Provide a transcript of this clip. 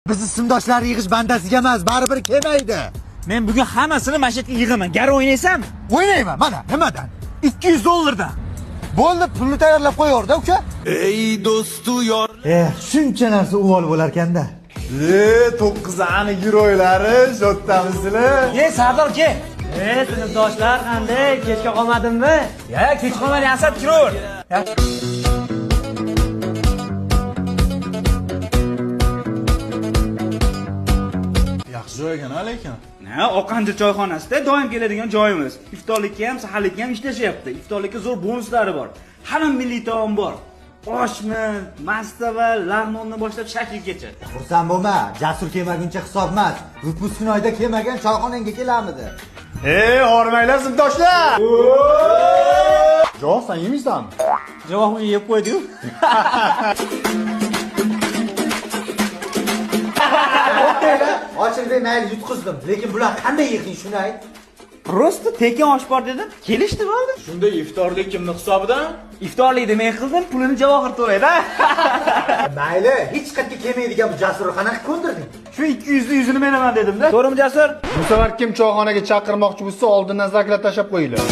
Biz ismdoshlar yig'ish bandasiga emas, baribir kelmaydi. Men bugun hammasini masjidga yig'aman. Gar o'ynaysanmi? O'ynayman, mana nimadan? $200 Bo'ldi, pulni tayyorlab qo'yorda, uka. Ey do'stu yor. Shuncha narsa uvol bo'lar-kanda. 9 ani giroylari shodamizlar. Sardor ke. Sinfdoshlar qanday? Kechga qolmadimmi? Kech qolmadi, Asad kiraver. Yaxshi joy ekan, lekin. Oqanjir choyxonasida doim keladigan joyimiz. Iftorlikka ham, saharlikka ham ishlashyapti. Iftorlikka zo'r bonuslari bor. Hamma milliy taom bor. Oshmi, mastava, lag'monni boshlab shaklgacha. Xursand bo'lma, Jasur kelmaguncha hisob emas. Выпускный oyda kelmagan choyxonangga kelamidi. Hormanglar sinfdoshlar. Javob, sen yemaysanmi? Javobni yeb qo'ydi-yu. Ochilmay mayli yutqizdim, lekin bular qanday yig'ing shuni ayt. Prosta tekin osh bor dedim. Kelishdi bo'ldi. Shunda iftorlik kimning hisobidan? Iftorlik demay qildim, pulini Javohir to'laydi. Mayli, hech qayerga kelmaydigan bu Jasurni qanaqa ko'ndirding? Shu 200 ni yuzini meraman dedim-da. To'g'rimi Jasur? Bu safar kim choyxonaga chaqirmoqchi bo'lsa, oldindan zaklab tashab qo'yinglar.